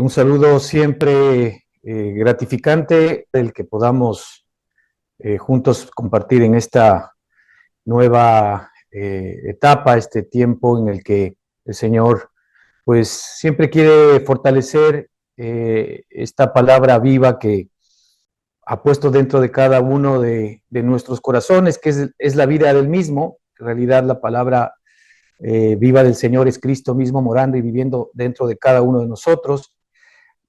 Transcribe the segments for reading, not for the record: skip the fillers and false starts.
Un saludo siempre gratificante del que podamos juntos compartir en esta nueva etapa, este tiempo en el que el Señor pues siempre quiere fortalecer esta palabra viva que ha puesto dentro de cada uno de nuestros corazones, que es la vida del mismo. En realidad la palabra viva del Señor es Cristo mismo morando y viviendo dentro de cada uno de nosotros.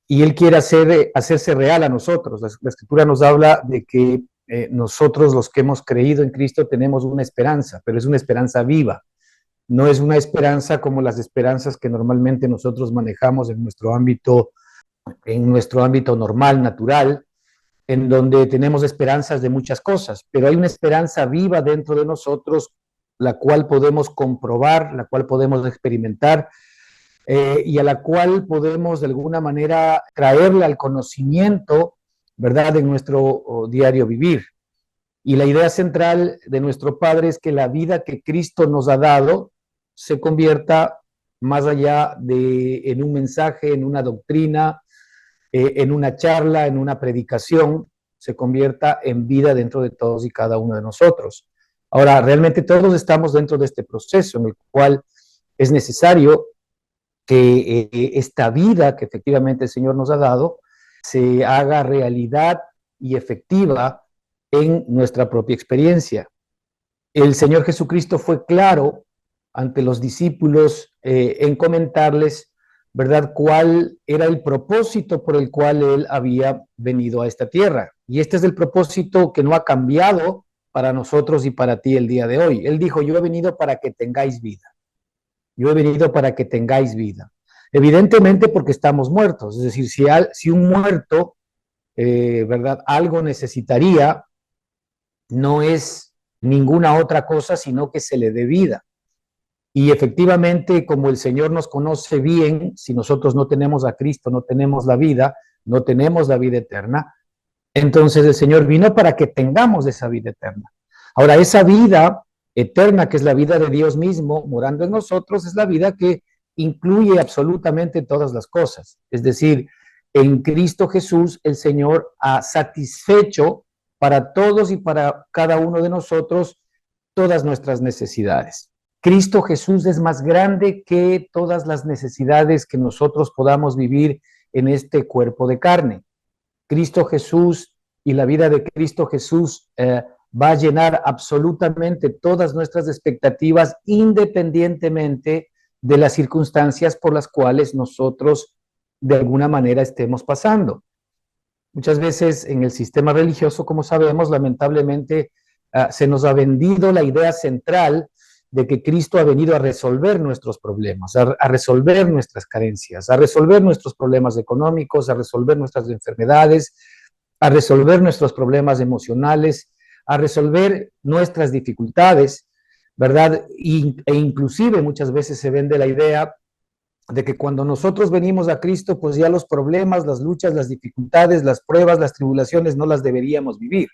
Y Él quiere hacerse real a nosotros. La Escritura nos habla de que nosotros los que hemos creído en Cristo tenemos una esperanza, pero es una esperanza viva. No es una esperanza como las esperanzas que normalmente nosotros manejamos en nuestro ámbito normal, natural, en donde tenemos esperanzas de muchas cosas, pero hay una esperanza viva dentro de nosotros, la cual podemos comprobar, la cual podemos experimentar, y a la cual podemos de alguna manera traerla al conocimiento, ¿verdad?, en nuestro diario vivir. Y la idea central de nuestro Padre es que la vida que Cristo nos ha dado se convierta más allá en un mensaje, en una doctrina, en una charla, en una predicación, se convierta en vida dentro de todos y cada uno de nosotros. Ahora, realmente todos estamos dentro de este proceso en el cual es necesario que esta vida que efectivamente el Señor nos ha dado se haga realidad y efectiva en nuestra propia experiencia. El Señor Jesucristo fue claro ante los discípulos en comentarles, ¿verdad?, cuál era el propósito por el cual Él había venido a esta tierra. Y este es el propósito que no ha cambiado para nosotros y para ti el día de hoy. Él dijo, yo he venido para que tengáis vida. Yo he venido para que tengáis vida. Evidentemente porque estamos muertos, es decir, si un muerto, ¿verdad?, algo necesitaría, no es ninguna otra cosa, sino que se le dé vida. Y efectivamente, como el Señor nos conoce bien, si nosotros no tenemos a Cristo, no tenemos la vida, no tenemos la vida eterna, entonces el Señor vino para que tengamos esa vida eterna. Ahora, esa vida eterna, que es la vida de Dios mismo morando en nosotros, es la vida que incluye absolutamente todas las cosas. Es decir, en Cristo Jesús el Señor ha satisfecho para todos y para cada uno de nosotros todas nuestras necesidades. Cristo Jesús es más grande que todas las necesidades que nosotros podamos vivir en este cuerpo de carne. Cristo Jesús y la vida de Cristo Jesús va a llenar absolutamente todas nuestras expectativas, independientemente de las circunstancias por las cuales nosotros de alguna manera estemos pasando. Muchas veces en el sistema religioso, como sabemos, lamentablemente se nos ha vendido la idea central de que Cristo ha venido a resolver nuestros problemas, a resolver nuestras carencias, a resolver nuestros problemas económicos, a resolver nuestras enfermedades, a resolver nuestros problemas emocionales, a resolver nuestras dificultades, ¿verdad? E inclusive muchas veces se vende la idea de que cuando nosotros venimos a Cristo, pues ya los problemas, las luchas, las dificultades, las pruebas, las tribulaciones no las deberíamos vivir.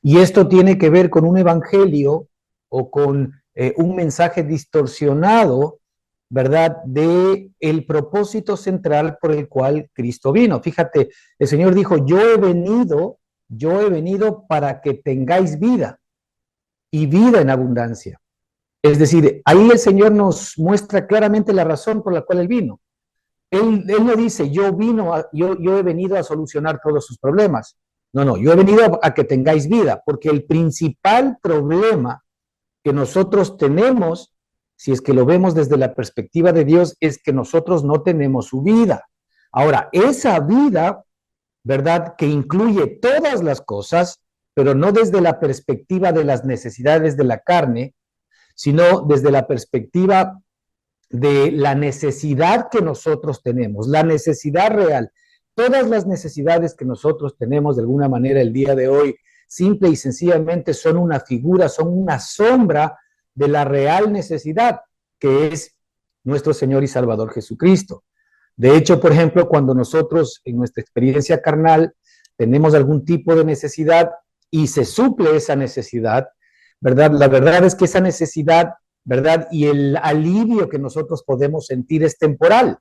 Y esto tiene que ver con un evangelio o con un mensaje distorsionado, ¿verdad?, de el propósito central por el cual Cristo vino. Fíjate, el Señor dijo, yo he venido para que tengáis vida y vida en abundancia. Es decir, ahí el Señor nos muestra claramente la razón por la cual Él vino. Él no dice, yo he venido a solucionar todos sus problemas. No, yo he venido a que tengáis vida, porque el principal problema que nosotros tenemos, si es que lo vemos desde la perspectiva de Dios, es que nosotros no tenemos su vida. Ahora, esa vida, ¿verdad?, que incluye todas las cosas, pero no desde la perspectiva de las necesidades de la carne, sino desde la perspectiva de la necesidad que nosotros tenemos, la necesidad real. Todas las necesidades que nosotros tenemos de alguna manera el día de hoy, simple y sencillamente son una figura, son una sombra de la real necesidad que es nuestro Señor y Salvador Jesucristo. De hecho, por ejemplo, cuando nosotros en nuestra experiencia carnal tenemos algún tipo de necesidad y se suple esa necesidad, ¿verdad? La verdad es que esa necesidad, ¿verdad?, y el alivio que nosotros podemos sentir es temporal.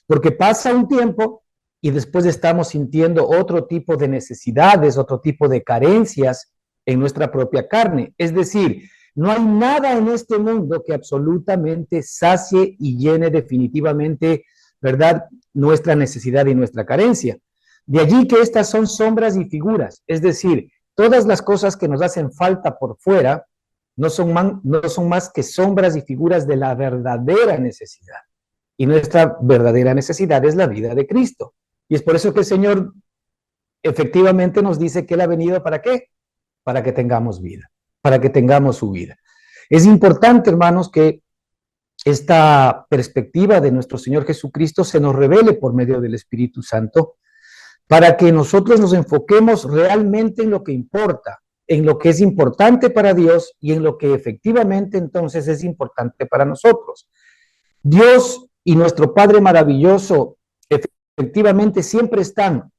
porque pasa un tiempo y después estamos sintiendo otro tipo de necesidades, otro tipo de carencias en nuestra propia carne. Es decir, no hay nada en este mundo que absolutamente sacie y llene definitivamente, ¿verdad?, nuestra necesidad y nuestra carencia. De allí que estas son sombras y figuras, es decir, todas las cosas que nos hacen falta por fuera no son más que sombras y figuras de la verdadera necesidad. Y nuestra verdadera necesidad es la vida de Cristo. Y es por eso que el Señor efectivamente nos dice que Él ha venido ¿para qué? Para que tengamos vida, para que tengamos su vida. Es importante, hermanos, que esta perspectiva de nuestro Señor Jesucristo se nos revele por medio del Espíritu Santo para que nosotros nos enfoquemos realmente en lo que importa, en lo que es importante para Dios y en lo que efectivamente entonces es importante para nosotros. Dios y nuestro Padre maravilloso efectivamente siempre están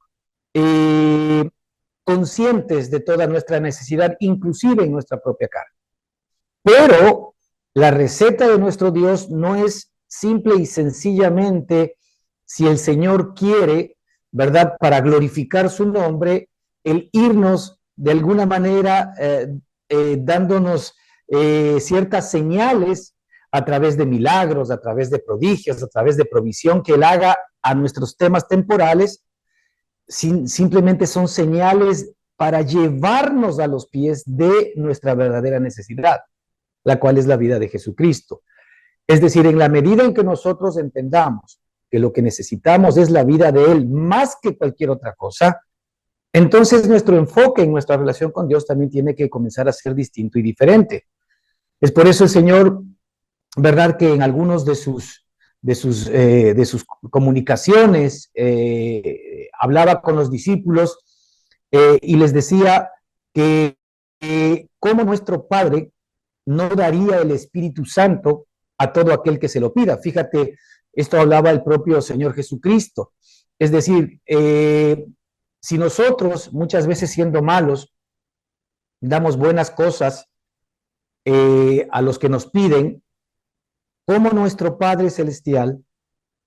conscientes de toda nuestra necesidad, inclusive en nuestra propia carne. Pero la receta de nuestro Dios no es simple y sencillamente, si el Señor quiere, ¿verdad?, para glorificar su nombre, el irnos de alguna manera dándonos ciertas señales a través de milagros, a través de prodigios, a través de provisión que Él haga a nuestros temas temporales. Simplemente son señales para llevarnos a los pies de nuestra verdadera necesidad, la cual es la vida de Jesucristo. Es decir, en la medida en que nosotros entendamos que lo que necesitamos es la vida de Él más que cualquier otra cosa, entonces nuestro enfoque en nuestra relación con Dios también tiene que comenzar a ser distinto y diferente. Es por eso el Señor, ¿verdad?, que en algunos de sus comunicaciones hablaba con los discípulos y les decía que cómo nuestro Padre no daría el Espíritu Santo a todo aquel que se lo pida. Fíjate, esto hablaba el propio Señor Jesucristo. Es decir, si nosotros, muchas veces siendo malos, damos buenas cosas a los que nos piden, ¿cómo nuestro Padre Celestial,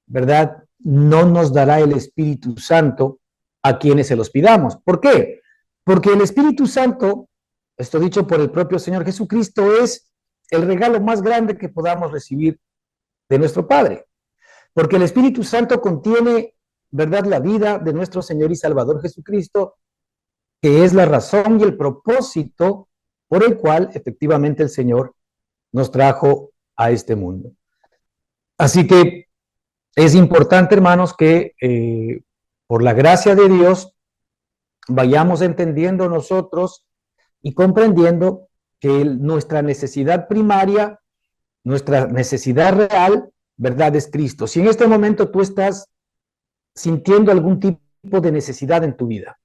¿verdad?, no nos dará el Espíritu Santo a quienes se los pidamos? ¿Por qué? Porque el Espíritu Santo, esto dicho por el propio Señor Jesucristo, es el regalo más grande que podamos recibir de nuestro Padre. Porque el Espíritu Santo contiene, ¿verdad?, la vida de nuestro Señor y Salvador Jesucristo, que es la razón y el propósito por el cual efectivamente el Señor nos trajo a este mundo. Así que es importante, hermanos, que por la gracia de Dios vayamos entendiendo nosotros y comprendiendo que nuestra necesidad primaria, nuestra necesidad real, ¿verdad?, es Cristo. Si en este momento tú estás sintiendo algún tipo de necesidad en tu vida,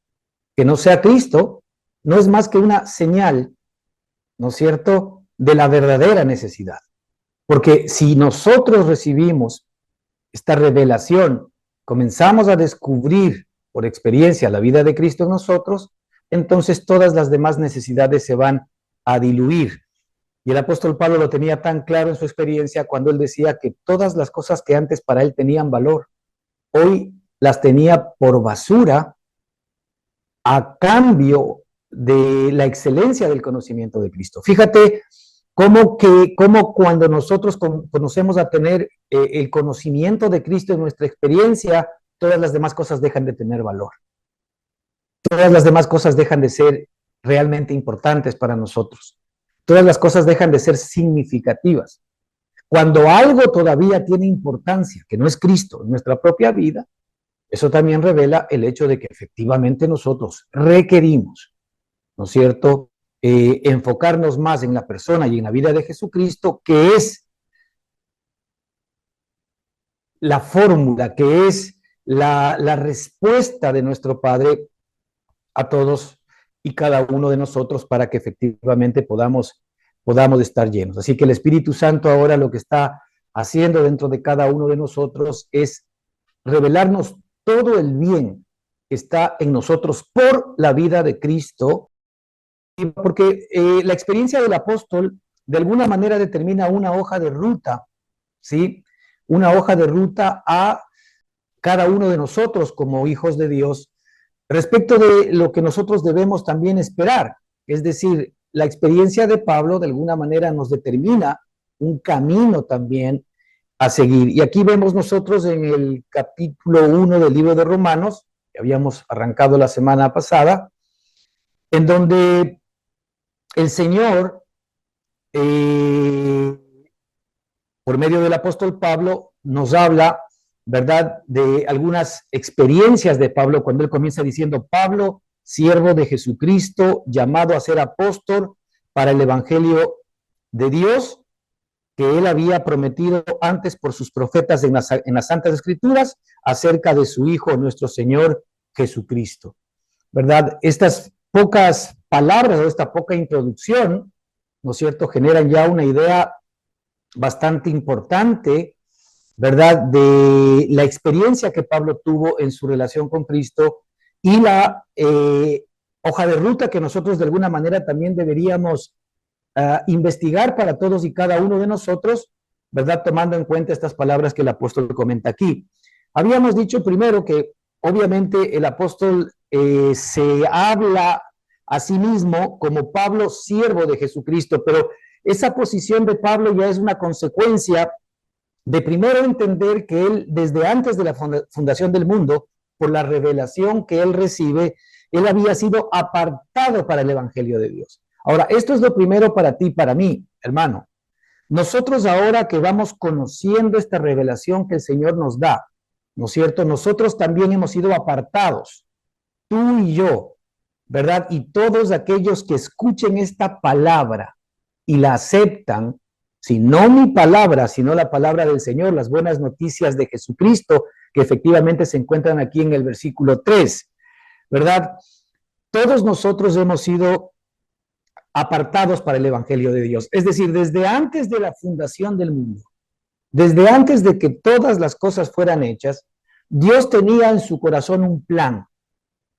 que no sea Cristo, no es más que una señal, ¿no es cierto?, de la verdadera necesidad. Porque si nosotros recibimos esta revelación, comenzamos a descubrir por experiencia la vida de Cristo en nosotros, entonces todas las demás necesidades se van a diluir. Y el apóstol Pablo lo tenía tan claro en su experiencia cuando él decía que todas las cosas que antes para él tenían valor, hoy las tenía por basura a cambio de la excelencia del conocimiento de Cristo. Fíjate cómo cuando nosotros conocemos a tener el conocimiento de Cristo en nuestra experiencia, todas las demás cosas dejan de tener valor. Todas las demás cosas dejan de ser realmente importantes para nosotros. Todas las cosas dejan de ser significativas. Cuando algo todavía tiene importancia, que no es Cristo en nuestra propia vida, eso también revela el hecho de que efectivamente nosotros requerimos, ¿no es cierto?, enfocarnos más en la persona y en la vida de Jesucristo, que es la fórmula, que es la respuesta de nuestro Padre a todos y cada uno de nosotros para que efectivamente podamos estar llenos. Así que el Espíritu Santo ahora lo que está haciendo dentro de cada uno de nosotros es revelarnos todo el bien que está en nosotros por la vida de Cristo, porque la experiencia del apóstol de alguna manera determina una hoja de ruta, ¿sí? Una hoja de ruta a cada uno de nosotros como hijos de Dios respecto de lo que nosotros debemos también esperar. Es decir, la experiencia de Pablo de alguna manera nos determina un camino también a seguir. Y aquí vemos nosotros en el capítulo 1 del libro de Romanos, que habíamos arrancado la semana pasada, en donde el Señor, por medio del apóstol Pablo, nos habla, ¿verdad?, de algunas experiencias de Pablo, cuando él comienza diciendo: Pablo, siervo de Jesucristo, llamado a ser apóstol para el evangelio de Dios, que él había prometido antes por sus profetas en las Santas Escrituras, acerca de su Hijo, nuestro Señor Jesucristo. ¿Verdad? Estas pocas palabras o esta poca introducción, ¿no es cierto?, generan ya una idea bastante importante, ¿verdad?, de la experiencia que Pablo tuvo en su relación con Cristo y la hoja de ruta que nosotros de alguna manera también deberíamos investigar para todos y cada uno de nosotros, ¿verdad?, tomando en cuenta estas palabras que el apóstol comenta aquí. Habíamos dicho primero que obviamente el apóstol se habla a sí mismo como Pablo, siervo de Jesucristo, pero esa posición de Pablo ya es una consecuencia de primero entender que él, desde antes de la fundación del mundo, por la revelación que él recibe, él había sido apartado para el evangelio de Dios. Ahora, esto es lo primero para ti, para mí, hermano. Nosotros ahora que vamos conociendo esta revelación que el Señor nos da, ¿no es cierto? Nosotros también hemos sido apartados, tú y yo, ¿verdad? Y todos aquellos que escuchen esta palabra y la aceptan, si no mi palabra, sino la palabra del Señor, las buenas noticias de Jesucristo, que efectivamente se encuentran aquí en el versículo 3, ¿verdad? Todos nosotros hemos sido apartados para el Evangelio de Dios. Es decir, desde antes de la fundación del mundo, desde antes de que todas las cosas fueran hechas, Dios tenía en su corazón un plan.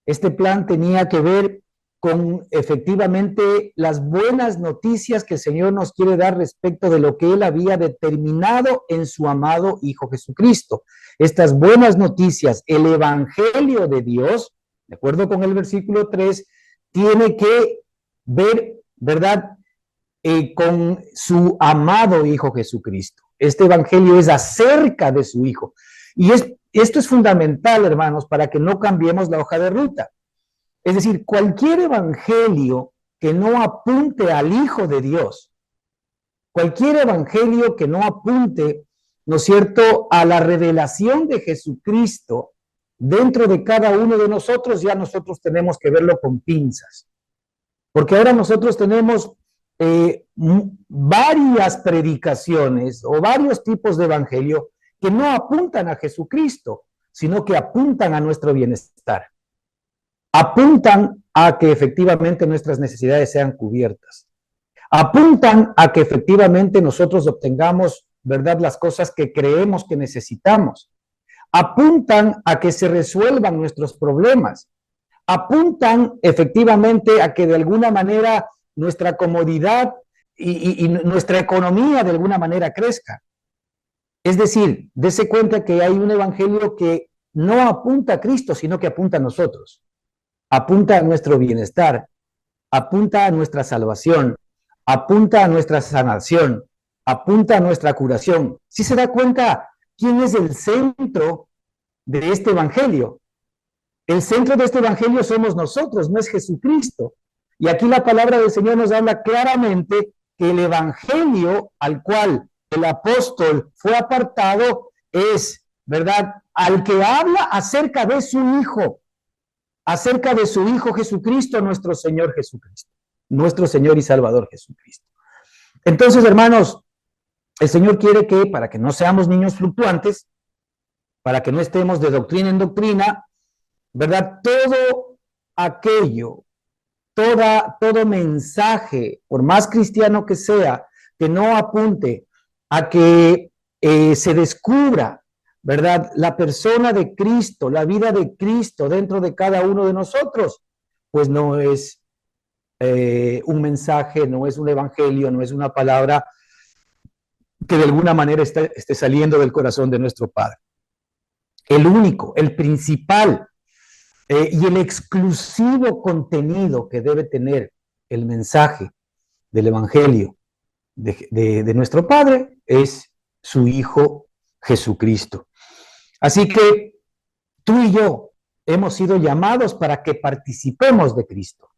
Este plan tenía que ver con efectivamente las buenas noticias que el Señor nos quiere dar respecto de lo que Él había determinado en su amado Hijo Jesucristo. Estas buenas noticias, el Evangelio de Dios, de acuerdo con el versículo 3, tiene que ver, ¿verdad?, con su amado Hijo Jesucristo. Este Evangelio es acerca de su Hijo. Y esto es fundamental, hermanos, para que no cambiemos la hoja de ruta. Es decir, cualquier evangelio que no apunte al Hijo de Dios, cualquier evangelio que no apunte, ¿no es cierto?, a la revelación de Jesucristo dentro de cada uno de nosotros, ya nosotros tenemos que verlo con pinzas. Porque ahora nosotros tenemos varias predicaciones o varios tipos de evangelio que no apuntan a Jesucristo, sino que apuntan a nuestro bienestar. Apuntan a que efectivamente nuestras necesidades sean cubiertas. Apuntan a que efectivamente nosotros obtengamos, ¿verdad?, las cosas que creemos que necesitamos. Apuntan a que se resuelvan nuestros problemas. Apuntan efectivamente a que de alguna manera nuestra comodidad y nuestra economía de alguna manera crezca. Es decir, dése cuenta que hay un evangelio que no apunta a Cristo, sino que apunta a nosotros. Apunta a nuestro bienestar, apunta a nuestra salvación, apunta a nuestra sanación, apunta a nuestra curación. ¿Sí se da cuenta quién es el centro de este evangelio? El centro de este evangelio somos nosotros, no es Jesucristo. Y aquí la palabra del Señor nos habla claramente que el evangelio al cual el apóstol fue apartado es, ¿verdad?, al que habla acerca de su Hijo Jesucristo, nuestro Señor Jesucristo, nuestro Señor y Salvador Jesucristo. Entonces, hermanos, el Señor quiere que, para que no seamos niños fluctuantes, para que no estemos de doctrina en doctrina, ¿verdad?, todo aquello, todo mensaje, por más cristiano que sea, que no apunte a que se descubra, ¿verdad?, la persona de Cristo, la vida de Cristo dentro de cada uno de nosotros, pues no es un mensaje, no es un evangelio, no es una palabra que de alguna manera esté saliendo del corazón de nuestro Padre. el único, el principal y el exclusivo contenido que debe tener el mensaje del Evangelio de nuestro Padre es su Hijo Jesucristo. Así que tú y yo hemos sido llamados para que participemos de Cristo.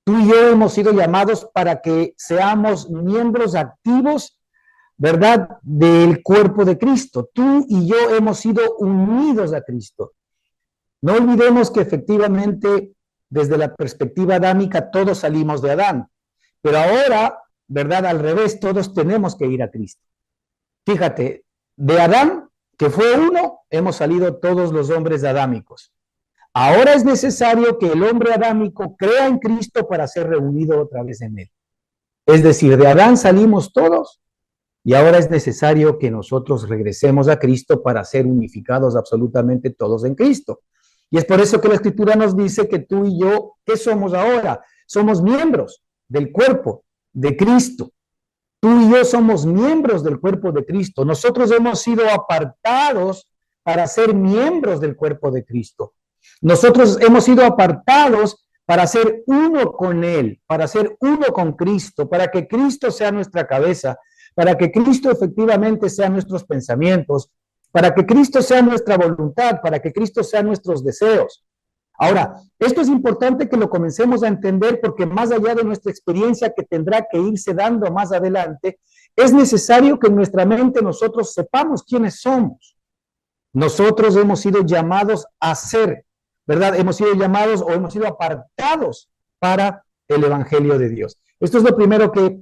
Tú y yo hemos sido llamados para que seamos miembros activos, ¿verdad?, del cuerpo de Cristo. Tú y yo hemos sido unidos a Cristo. No olvidemos que efectivamente, desde la perspectiva adámica, todos salimos de Adán. Pero ahora, ¿verdad?, al revés, todos tenemos que ir a Cristo. Fíjate, de Adán, que fue uno, hemos salido todos los hombres adámicos. Ahora es necesario que el hombre adámico crea en Cristo para ser reunido otra vez en él. Es decir, de Adán salimos todos y ahora es necesario que nosotros regresemos a Cristo para ser unificados absolutamente todos en Cristo. Y es por eso que la Escritura nos dice que tú y yo, ¿qué somos ahora? Somos miembros del cuerpo de Cristo. Tú y yo somos miembros del cuerpo de Cristo. Nosotros hemos sido apartados para ser miembros del cuerpo de Cristo. Nosotros hemos sido apartados para ser uno con Él, para ser uno con Cristo, para que Cristo sea nuestra cabeza, para que Cristo efectivamente sea nuestros pensamientos, para que Cristo sea nuestra voluntad, para que Cristo sea nuestros deseos. Ahora, esto es importante que lo comencemos a entender porque más allá de nuestra experiencia que tendrá que irse dando más adelante, es necesario que en nuestra mente nosotros sepamos quiénes somos. Nosotros hemos sido llamados a ser, ¿verdad? Hemos sido llamados o hemos sido apartados para el Evangelio de Dios. Esto es lo primero que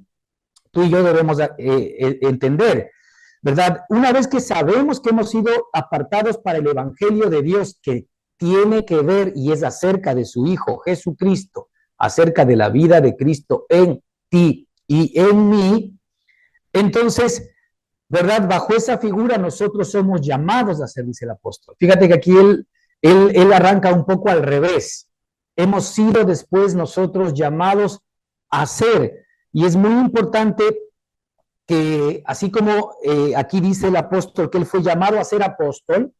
tú y yo debemos entender, ¿verdad? Una vez que sabemos que hemos sido apartados para el Evangelio de Dios, que tiene que ver y es acerca de su Hijo Jesucristo, acerca de la vida de Cristo en ti y en mí, entonces, ¿verdad? Bajo esa figura nosotros somos llamados a ser, dice el apóstol. Fíjate que aquí él arranca un poco al revés. Hemos sido después nosotros llamados a ser. Y es muy importante que, así como aquí dice el apóstol que él fue llamado a ser apóstol,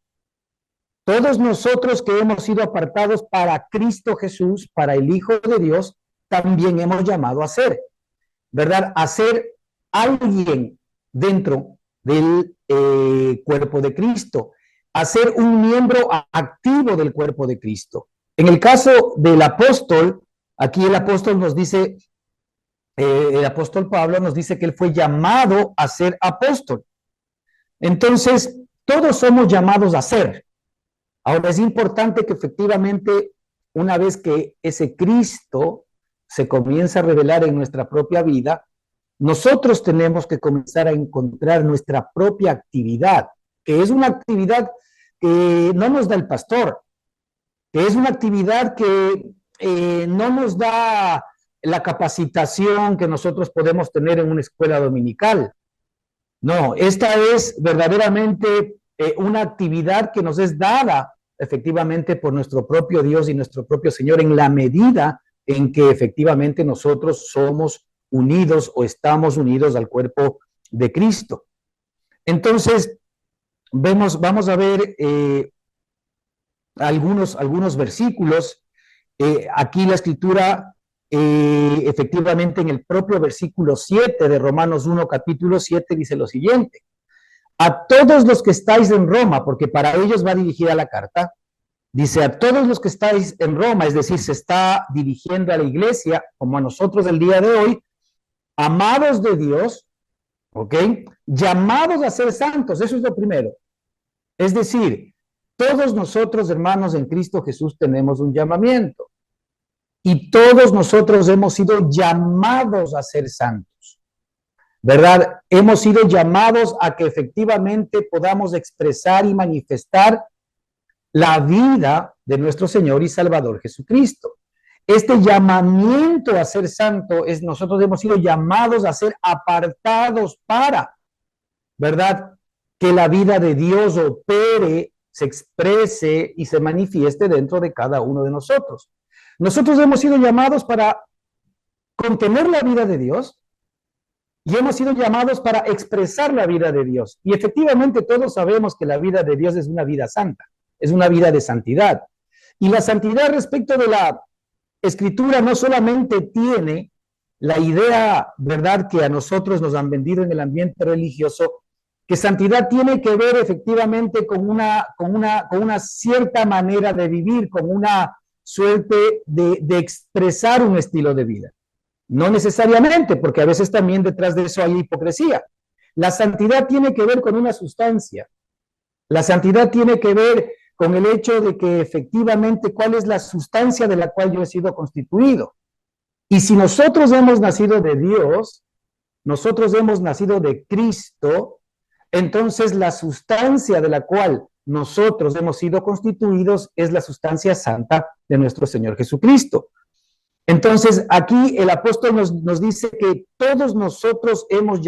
todos nosotros que hemos sido apartados para Cristo Jesús, para el Hijo de Dios, también hemos llamado a ser, ¿verdad? A ser alguien dentro del cuerpo de Cristo, a ser un miembro activo del cuerpo de Cristo. En el caso del apóstol, aquí el apóstol nos dice, el apóstol Pablo nos dice que él fue llamado a ser apóstol. Entonces, todos somos llamados a ser. Ahora, es importante que efectivamente, una vez que ese Cristo se comienza a revelar en nuestra propia vida, nosotros tenemos que comenzar a encontrar nuestra propia actividad, que es una actividad que no nos da el pastor, que es una actividad que no nos da la capacitación que nosotros podemos tener en una escuela dominical. No, esta es verdaderamente una actividad que nos es dada efectivamente por nuestro propio Dios y nuestro propio Señor en la medida en que efectivamente nosotros somos unidos o estamos unidos al cuerpo de Cristo. Entonces, vamos a ver algunos versículos. Aquí la Escritura, efectivamente en el propio versículo 7 de Romanos 1, capítulo 7, dice lo siguiente: a todos los que estáis en Roma, porque para ellos va dirigida la carta, dice a todos los que estáis en Roma, es decir, se está dirigiendo a la iglesia, como a nosotros el día de hoy, amados de Dios, ¿ok? Llamados a ser santos, eso es lo primero. Es decir, todos nosotros, hermanos, en Cristo Jesús tenemos un llamamiento. Y todos nosotros hemos sido llamados a ser santos, ¿verdad? Hemos sido llamados a que efectivamente podamos expresar y manifestar la vida de nuestro Señor y Salvador Jesucristo. Este llamamiento a ser santo es, nosotros hemos sido llamados a ser apartados para, ¿verdad? Que la vida de Dios opere, se exprese y se manifieste dentro de cada uno de nosotros. Nosotros hemos sido llamados para contener la vida de Dios, y hemos sido llamados para expresar la vida de Dios. Y efectivamente todos sabemos que la vida de Dios es una vida santa, es una vida de santidad. Y la santidad respecto de la Escritura no solamente tiene la idea, ¿verdad?, que a nosotros nos han vendido en el ambiente religioso, que santidad tiene que ver efectivamente con una cierta manera de vivir, con una suerte de expresar un estilo de vida. No necesariamente, porque a veces también detrás de eso hay hipocresía. La santidad tiene que ver con una sustancia. La santidad tiene que ver con el hecho de que efectivamente cuál es la sustancia de la cual yo he sido constituido. Y si nosotros hemos nacido de Dios, nosotros hemos nacido de Cristo, entonces la sustancia de la cual nosotros hemos sido constituidos es la sustancia santa de nuestro Señor Jesucristo. Entonces aquí el apóstol nos dice que todos nosotros hemos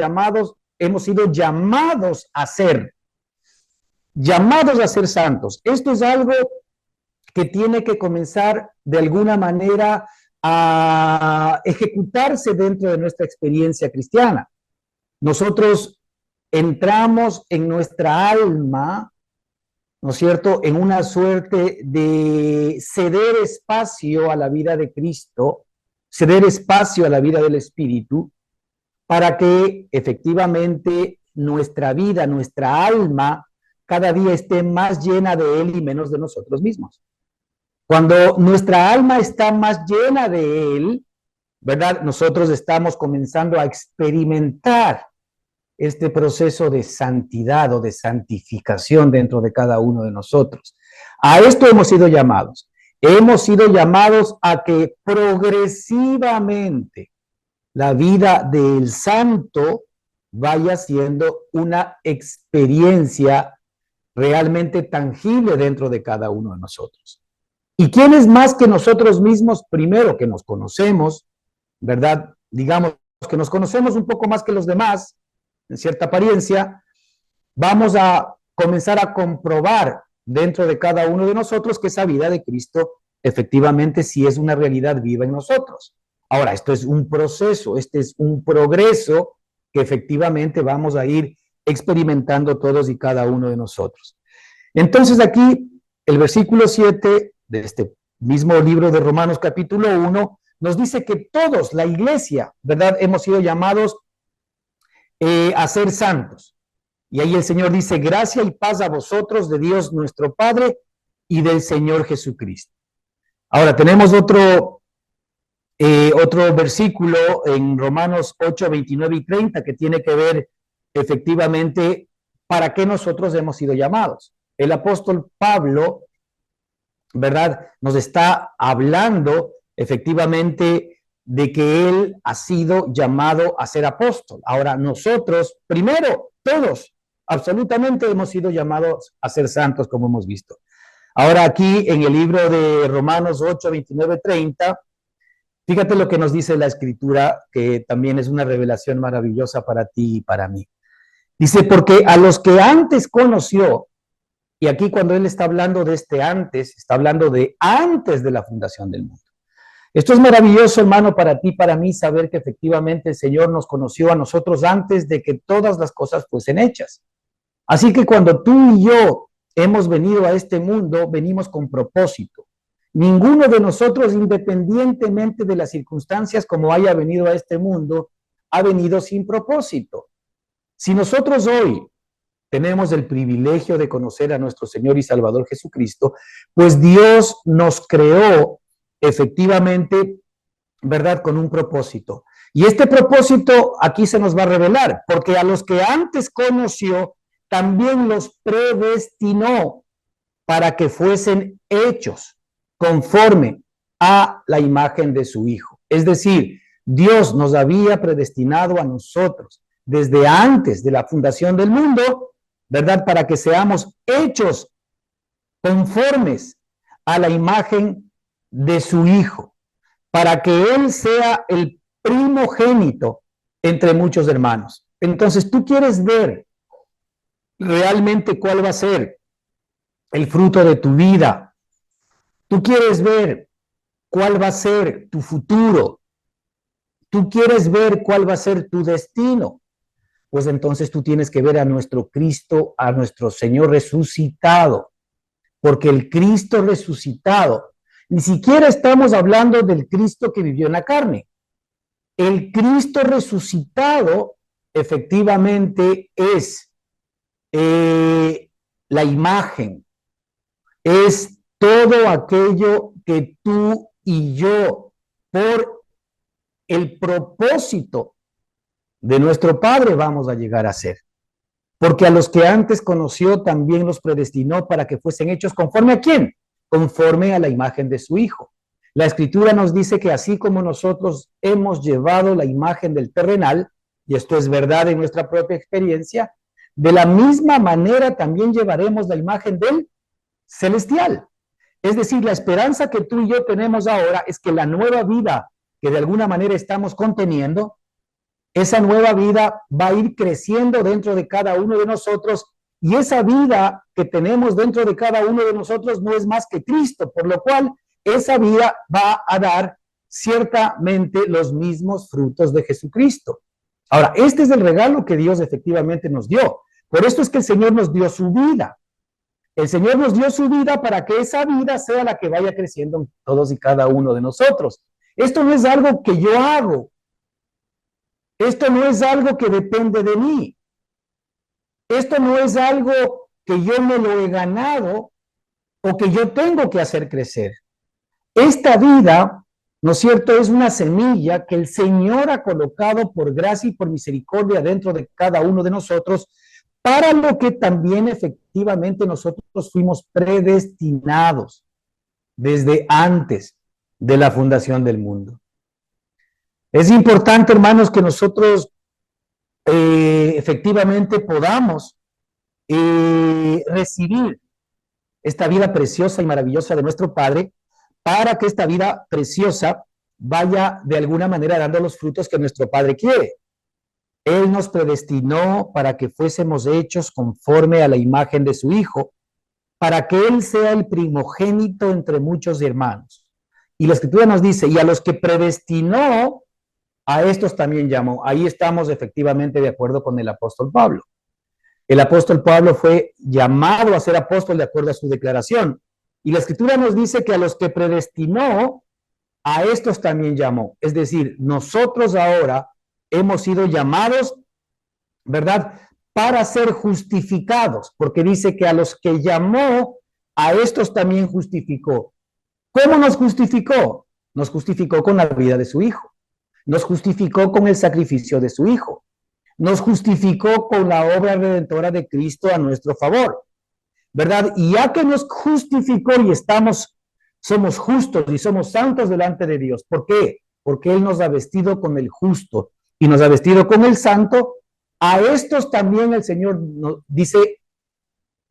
sido llamados a ser santos. Esto es algo que tiene que comenzar de alguna manera a ejecutarse dentro de nuestra experiencia cristiana. Nosotros entramos en nuestra alma, ¿no es cierto?, en una suerte de ceder espacio a la vida de Cristo, ceder espacio a la vida del Espíritu, para que efectivamente nuestra vida, nuestra alma, cada día esté más llena de Él y menos de nosotros mismos. Cuando nuestra alma está más llena de Él, ¿verdad?, nosotros estamos comenzando a experimentar este proceso de santidad o de santificación dentro de cada uno de nosotros. A esto hemos sido llamados. Hemos sido llamados a que progresivamente la vida del santo vaya siendo una experiencia realmente tangible dentro de cada uno de nosotros. ¿Y quién es más que nosotros mismos? Primero, que nos conocemos, ¿verdad? Digamos que nos conocemos un poco más que los demás, en cierta apariencia. Vamos a comenzar a comprobar dentro de cada uno de nosotros que esa vida de Cristo efectivamente sí es una realidad viva en nosotros. Ahora, esto es un proceso, este es un progreso que efectivamente vamos a ir experimentando todos y cada uno de nosotros. Entonces aquí, el versículo 7 de este mismo libro de Romanos capítulo 1, nos dice que todos, la iglesia, ¿verdad?, hemos sido llamados a ser santos. Y ahí el Señor dice, gracia y paz a vosotros de Dios nuestro Padre y del Señor Jesucristo. Ahora tenemos otro versículo en Romanos 8, 29 y 30 que tiene que ver efectivamente para qué nosotros hemos sido llamados. El apóstol Pablo, ¿verdad?, nos está hablando efectivamente de que él ha sido llamado a ser apóstol. Ahora nosotros, primero, todos, absolutamente hemos sido llamados a ser santos, como hemos visto. Ahora aquí en el libro de Romanos 8, 29, 30, fíjate lo que nos dice la Escritura, que también es una revelación maravillosa para ti y para mí. Dice, porque a los que antes conoció, y aquí cuando él está hablando de este antes, está hablando de antes de la fundación del mundo. Esto es maravilloso, hermano, para ti, para mí, saber que efectivamente el Señor nos conoció a nosotros antes de que todas las cosas fuesen hechas. Así que cuando tú y yo hemos venido a este mundo, venimos con propósito. Ninguno de nosotros, independientemente de las circunstancias como haya venido a este mundo, ha venido sin propósito. Si nosotros hoy tenemos el privilegio de conocer a nuestro Señor y Salvador Jesucristo, pues Dios nos creó efectivamente, ¿verdad?, con un propósito. Y este propósito aquí se nos va a revelar, porque a los que antes conoció, también los predestinó para que fuesen hechos conforme a la imagen de su Hijo. Es decir, Dios nos había predestinado a nosotros desde antes de la fundación del mundo, ¿verdad?, para que seamos hechos conformes a la imagen de su Hijo, para que Él sea el primogénito entre muchos hermanos. Entonces, tú quieres ver realmente cuál va a ser el fruto de tu vida. Tú quieres ver cuál va a ser tu futuro. tú quieres ver cuál va a ser tu destino, pues entonces tú tienes que ver a nuestro Cristo, a nuestro Señor resucitado, porque el Cristo resucitado, ni siquiera estamos hablando del Cristo que vivió en la carne. El Cristo resucitado efectivamente es la imagen, es todo aquello que tú y yo, por el propósito de nuestro Padre, vamos a llegar a ser. Porque a los que antes conoció también los predestinó para que fuesen hechos conforme a quién, conforme a la imagen de su Hijo. La Escritura nos dice que así como nosotros hemos llevado la imagen del terrenal, y esto es verdad en nuestra propia experiencia, de la misma manera también llevaremos la imagen del celestial. Es decir, la esperanza que tú y yo tenemos ahora es que la nueva vida que de alguna manera estamos conteniendo, esa nueva vida va a ir creciendo dentro de cada uno de nosotros, y esa vida que tenemos dentro de cada uno de nosotros no es más que Cristo, por lo cual esa vida va a dar ciertamente los mismos frutos de Jesucristo. Ahora, este es el regalo que Dios efectivamente nos dio. Por esto es que el Señor nos dio su vida. El Señor nos dio su vida para que esa vida sea la que vaya creciendo en todos y cada uno de nosotros. Esto no es algo que yo hago. Esto no es algo que depende de mí. Esto no es algo que yo me lo he ganado o que yo tengo que hacer crecer. Esta vida, ¿no es cierto?, es una semilla que el Señor ha colocado por gracia y por misericordia dentro de cada uno de nosotros, para lo que también efectivamente nosotros fuimos predestinados desde antes de la fundación del mundo. Es importante, hermanos, que nosotros efectivamente podamos recibir esta vida preciosa y maravillosa de nuestro Padre, para que esta vida preciosa vaya de alguna manera dando los frutos que nuestro Padre quiere. Él nos predestinó para que fuésemos hechos conforme a la imagen de su Hijo, para que Él sea el primogénito entre muchos hermanos. Y la Escritura nos dice, y a los que predestinó, a estos también llamó. Ahí estamos efectivamente de acuerdo con el apóstol Pablo. El apóstol Pablo fue llamado a ser apóstol de acuerdo a su declaración. Y la Escritura nos dice que a los que predestinó, a estos también llamó. Es decir, nosotros ahora hemos sido llamados, ¿verdad?, para ser justificados, porque dice que a los que llamó, a estos también justificó. ¿Cómo nos justificó? Nos justificó con la vida de su Hijo. Nos justificó con el sacrificio de su Hijo. Nos justificó con la obra redentora de Cristo a nuestro favor, ¿verdad? Y ya que nos justificó y somos justos y somos santos delante de Dios. ¿Por qué? Porque Él nos ha vestido con el justo y nos ha vestido con el santo. A estos también el Señor nos dice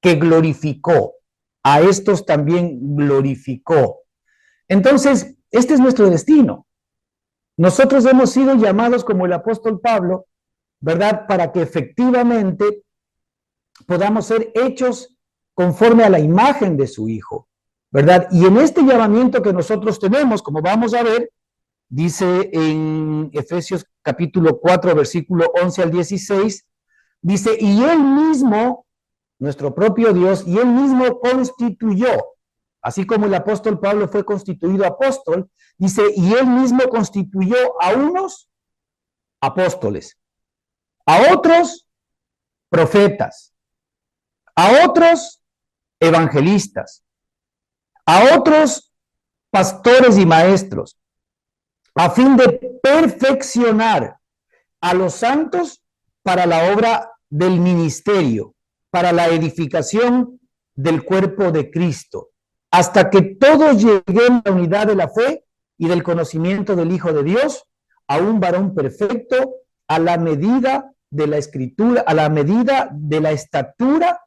que glorificó. A estos también glorificó. Entonces, este es nuestro destino. Nosotros hemos sido llamados como el apóstol Pablo, ¿verdad?, para que efectivamente podamos ser hechos conforme a la imagen de su Hijo, ¿verdad? Y en este llamamiento que nosotros tenemos, como vamos a ver, dice en Efesios capítulo 4, versículo 11 al 16, dice, y Él mismo, nuestro propio Dios, y Él mismo constituyó, así como el apóstol Pablo fue constituido apóstol, dice, y Él mismo constituyó a unos apóstoles, a otros profetas, a otros evangelistas, a otros pastores y maestros, a fin de perfeccionar a los santos para la obra del ministerio, para la edificación del cuerpo de Cristo, hasta que todos lleguen a la unidad de la fe y del conocimiento del Hijo de Dios, a un varón perfecto, a la medida de la Escritura, a la medida de la estatura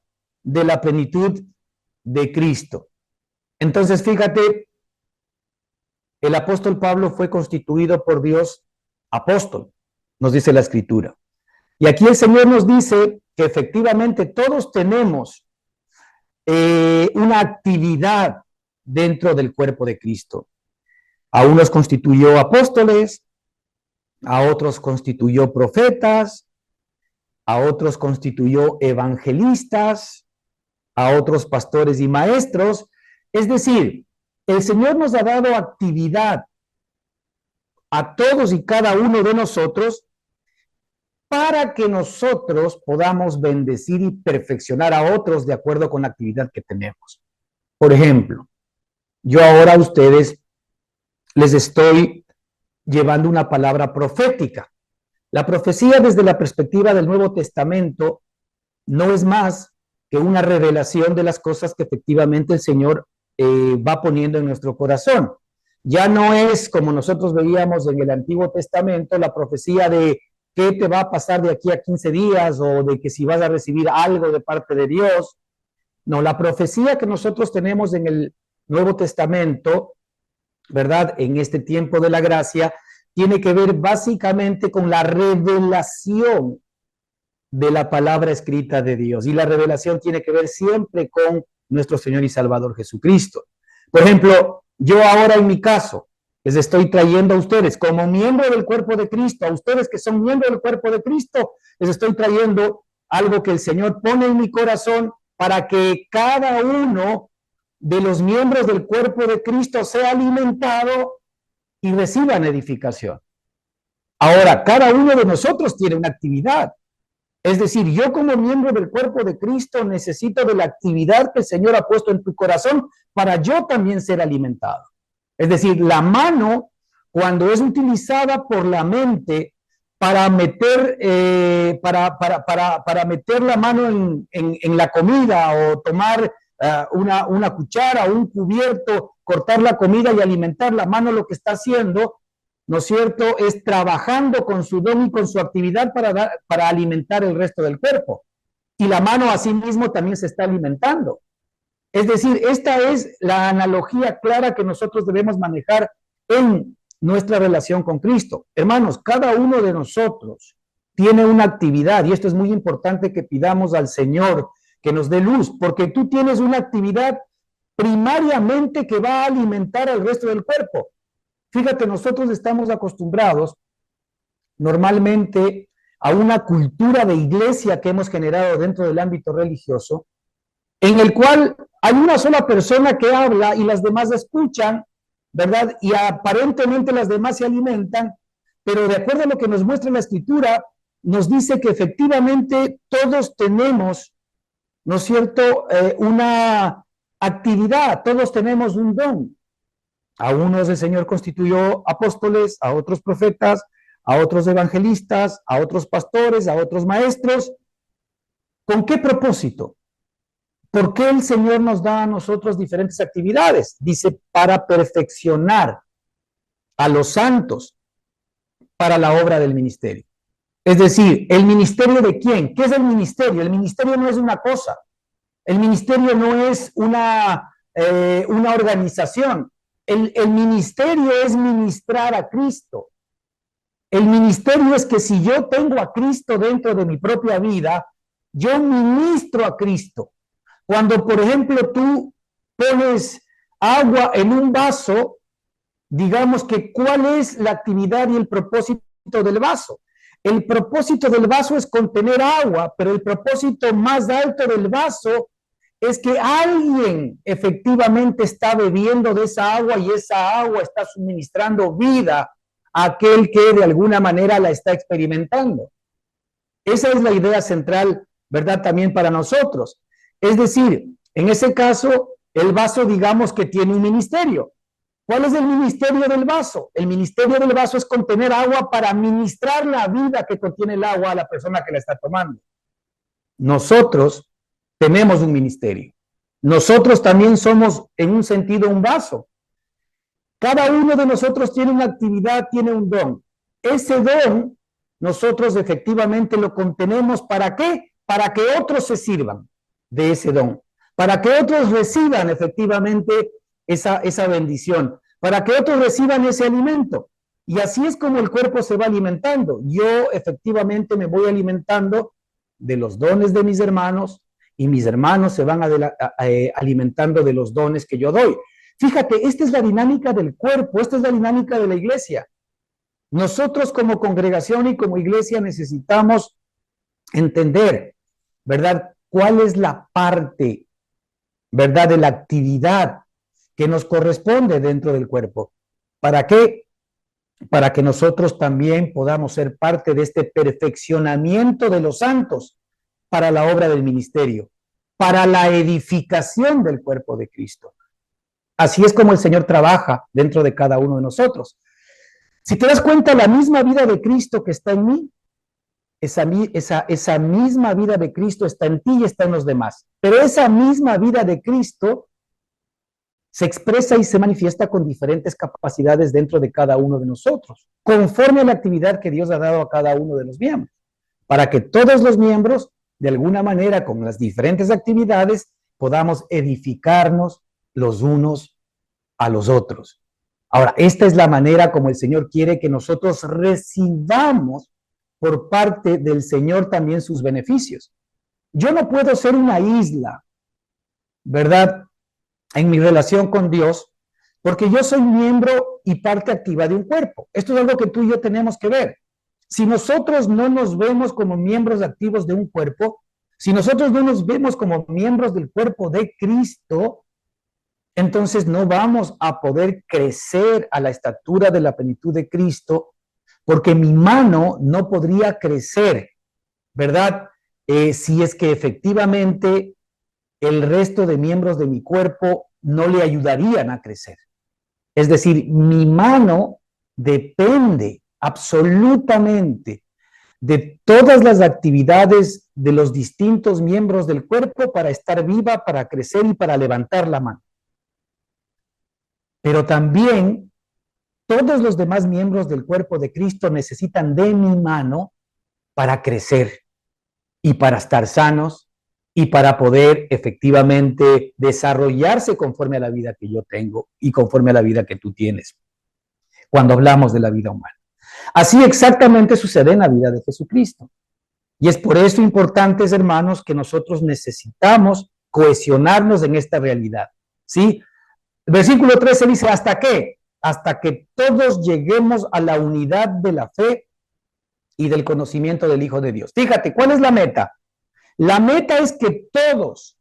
de la plenitud de Cristo. Entonces, fíjate, el apóstol Pablo fue constituido por Dios apóstol, nos dice la Escritura. Y aquí el Señor nos dice que efectivamente todos tenemos una actividad dentro del cuerpo de Cristo. A unos constituyó apóstoles, a otros constituyó profetas, a otros constituyó evangelistas, a otros pastores y maestros. Es decir, el Señor nos ha dado actividad a todos y cada uno de nosotros para que nosotros podamos bendecir y perfeccionar a otros de acuerdo con la actividad que tenemos. Por ejemplo, yo ahora a ustedes les estoy llevando una palabra profética. La profecía desde la perspectiva del Nuevo Testamento no es más que una revelación de las cosas que efectivamente el Señor va poniendo en nuestro corazón. Ya no es como nosotros veíamos en el Antiguo Testamento, la profecía de qué te va a pasar de aquí a 15 días o de que si vas a recibir algo de parte de Dios. No, la profecía que nosotros tenemos en el Nuevo Testamento, ¿verdad? En este tiempo de la gracia, tiene que ver básicamente con la revelación de la palabra escrita de Dios. Y la revelación tiene que ver siempre con nuestro Señor y Salvador Jesucristo. Por ejemplo, yo ahora en mi caso les estoy trayendo a ustedes como miembro del cuerpo de Cristo, a ustedes que son miembros del cuerpo de Cristo, les estoy trayendo algo que el Señor pone en mi corazón para que cada uno de los miembros del cuerpo de Cristo sea alimentado y reciban edificación. Ahora, cada uno de nosotros tiene una actividad. Es decir, yo como miembro del cuerpo de Cristo necesito de la actividad que el Señor ha puesto en tu corazón para yo también ser alimentado. Es decir, la mano, cuando es utilizada por la mente para meter, para meter la mano en la comida o tomar una cuchara o un cubierto, cortar la comida y alimentar, la mano lo que está haciendo, ¿no es cierto?, es trabajando con su don y con su actividad para alimentar el resto del cuerpo. Y la mano a sí mismo también se está alimentando. Es decir, esta es la analogía clara que nosotros debemos manejar en nuestra relación con Cristo. Hermanos, cada uno de nosotros tiene una actividad y esto es muy importante que pidamos al Señor que nos dé luz, porque tú tienes una actividad primariamente que va a alimentar al resto del cuerpo. Fíjate, nosotros estamos acostumbrados normalmente a una cultura de iglesia que hemos generado dentro del ámbito religioso, en el cual hay una sola persona que habla y las demás escuchan, ¿verdad? Y aparentemente las demás se alimentan, pero de acuerdo a lo que nos muestra la Escritura, nos dice que efectivamente todos tenemos, ¿no es cierto?, una actividad, todos tenemos un don. A unos el Señor constituyó apóstoles, a otros profetas, a otros evangelistas, a otros pastores, a otros maestros. ¿Con qué propósito? ¿Por qué el Señor nos da a nosotros diferentes actividades? Dice, para perfeccionar a los santos para la obra del ministerio. Es decir, ¿el ministerio de quién? ¿Qué es el ministerio? El ministerio no es una cosa. El ministerio no es una organización. El ministerio es ministrar a Cristo. El ministerio es que si yo tengo a Cristo dentro de mi propia vida, yo ministro a Cristo. Cuando, por ejemplo, tú pones agua en un vaso, digamos que ¿cuál es la actividad y el propósito del vaso? El propósito del vaso es contener agua, pero el propósito más alto del vaso es que alguien efectivamente está bebiendo de esa agua y esa agua está suministrando vida a aquel que de alguna manera la está experimentando. Esa es la idea central, ¿verdad? También para nosotros. Es decir, en ese caso, el vaso digamos que tiene un ministerio. ¿Cuál es el ministerio del vaso? El ministerio del vaso es contener agua para ministrar la vida que contiene el agua a la persona que la está tomando. Nosotros tenemos un ministerio. Nosotros también somos, en un sentido, un vaso. Cada uno de nosotros tiene una actividad, tiene un don. Ese don, nosotros efectivamente lo contenemos, ¿para qué? Para que otros se sirvan de ese don, para que otros reciban efectivamente esa bendición, para que otros reciban ese alimento. Y así es como el cuerpo se va alimentando. Yo efectivamente me voy alimentando de los dones de mis hermanos y mis hermanos se van alimentando de los dones que yo doy. Fíjate, esta es la dinámica del cuerpo, esta es la dinámica de la iglesia. Nosotros como congregación y como iglesia necesitamos entender, ¿verdad? ¿Cuál es la parte, ¿verdad?, de la actividad que nos corresponde dentro del cuerpo? ¿Para qué? Para que nosotros también podamos ser parte de este perfeccionamiento de los santos para la obra del ministerio, para la edificación del cuerpo de Cristo. Así es como el Señor trabaja dentro de cada uno de nosotros. Si te das cuenta, la misma vida de Cristo que está en mí, esa misma vida de Cristo está en ti y está en los demás. Pero esa misma vida de Cristo se expresa y se manifiesta con diferentes capacidades dentro de cada uno de nosotros, conforme a la actividad que Dios ha dado a cada uno de los miembros, para que todos los miembros, de alguna manera, con las diferentes actividades, podamos edificarnos los unos a los otros. Ahora, esta es la manera como el Señor quiere que nosotros recibamos por parte del Señor también sus beneficios. Yo no puedo ser una isla, ¿verdad?, en mi relación con Dios, porque yo soy miembro y parte activa de un cuerpo. Esto es algo que tú y yo tenemos que ver. Si nosotros no nos vemos como miembros activos de un cuerpo, si nosotros no nos vemos como miembros del cuerpo de Cristo, entonces no vamos a poder crecer a la estatura de la plenitud de Cristo, porque mi mano no podría crecer, ¿verdad? Si es que efectivamente el resto de miembros de mi cuerpo no le ayudarían a crecer. Es decir, mi mano depende absolutamente de todas las actividades de los distintos miembros del cuerpo para estar viva, para crecer y para levantar la mano. Pero también todos los demás miembros del cuerpo de Cristo necesitan de mi mano para crecer y para estar sanos y para poder efectivamente desarrollarse conforme a la vida que yo tengo y conforme a la vida que tú tienes, cuando hablamos de la vida humana. Así exactamente sucede en la vida de Jesucristo. Y es por eso importante, hermanos, que nosotros necesitamos cohesionarnos en esta realidad. ¿Sí? El versículo 13 dice, ¿hasta qué? Hasta que todos lleguemos a la unidad de la fe y del conocimiento del Hijo de Dios. Fíjate, ¿cuál es la meta? La meta es que todos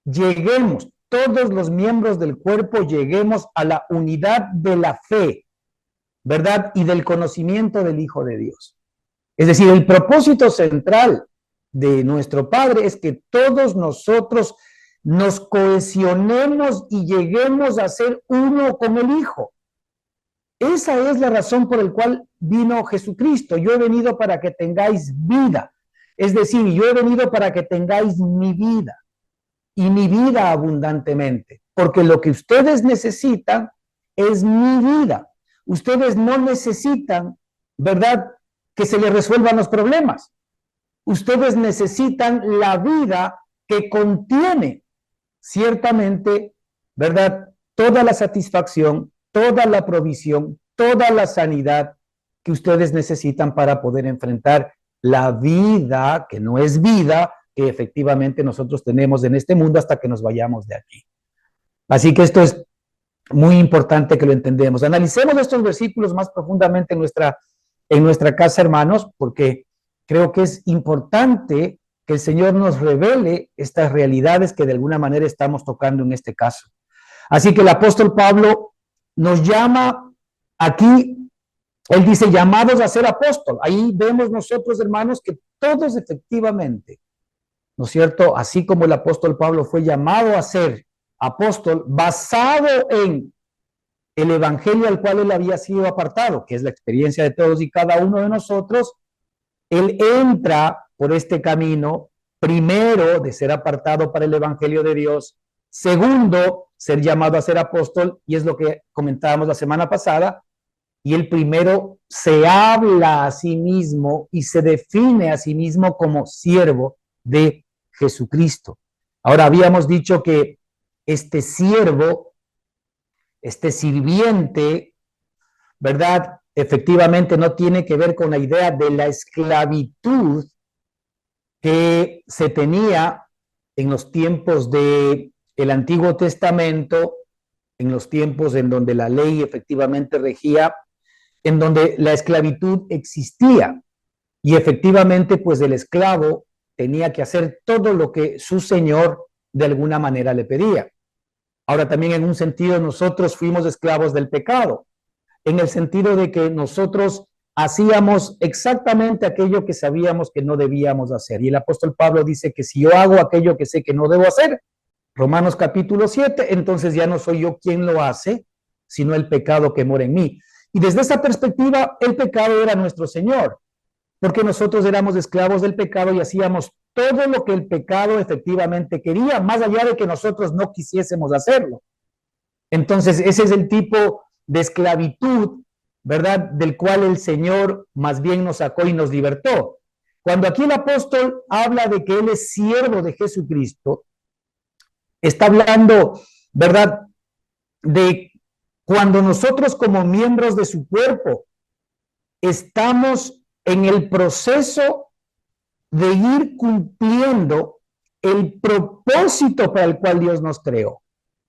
lleguemos, todos los miembros del cuerpo lleguemos a la unidad de la fe, ¿verdad? Y del conocimiento del Hijo de Dios. Es decir, el propósito central de nuestro Padre es que todos nosotros nos cohesionemos y lleguemos a ser uno con el Hijo. Esa es la razón por la cual vino Jesucristo. Yo he venido para que tengáis vida. Es decir, yo he venido para que tengáis mi vida y mi vida abundantemente. Porque lo que ustedes necesitan es mi vida. Ustedes no necesitan, ¿verdad?, que se les resuelvan los problemas. Ustedes necesitan la vida que contiene ciertamente, ¿verdad?, toda la satisfacción, toda la provisión, toda la sanidad que ustedes necesitan para poder enfrentar la vida, que no es vida, que efectivamente nosotros tenemos en este mundo hasta que nos vayamos de aquí. Así que esto es muy importante que lo entendamos. Analicemos estos versículos más profundamente en nuestra casa, hermanos, porque creo que es importante que el Señor nos revele estas realidades que de alguna manera estamos tocando en este caso. Así que el apóstol Pablo nos llama aquí, él dice, llamados a ser apóstol. Ahí vemos nosotros, hermanos, que todos efectivamente, ¿no es cierto? Así como el apóstol Pablo fue llamado a ser apóstol basado en el evangelio al cual él había sido apartado, que es la experiencia de todos y cada uno de nosotros, él entra por este camino, primero, de ser apartado para el evangelio de Dios, segundo, ser llamado a ser apóstol, y es lo que comentábamos la semana pasada, y el primero se habla a sí mismo y se define a sí mismo como siervo de Jesucristo. Ahora habíamos dicho que este siervo, este sirviente, ¿verdad?, efectivamente no tiene que ver con la idea de la esclavitud que se tenía en los tiempos del Antiguo Testamento, en los tiempos en donde la ley efectivamente regía en donde la esclavitud existía y efectivamente pues el esclavo tenía que hacer todo lo que su señor de alguna manera le pedía. Ahora también en un sentido nosotros fuimos esclavos del pecado, en el sentido de que nosotros hacíamos exactamente aquello que sabíamos que no debíamos hacer. Y el apóstol Pablo dice que si yo hago aquello que sé que no debo hacer, Romanos capítulo 7, entonces ya no soy yo quien lo hace, sino el pecado que mora en mí. Y desde esa perspectiva, el pecado era nuestro Señor, porque nosotros éramos esclavos del pecado y hacíamos todo lo que el pecado efectivamente quería, más allá de que nosotros no quisiésemos hacerlo. Entonces, ese es el tipo de esclavitud, ¿verdad? Del cual el Señor más bien nos sacó y nos libertó. Cuando aquí el apóstol habla de que él es siervo de Jesucristo, está hablando, ¿verdad? De cuando nosotros como miembros de su cuerpo estamos en el proceso de ir cumpliendo el propósito para el cual Dios nos creó.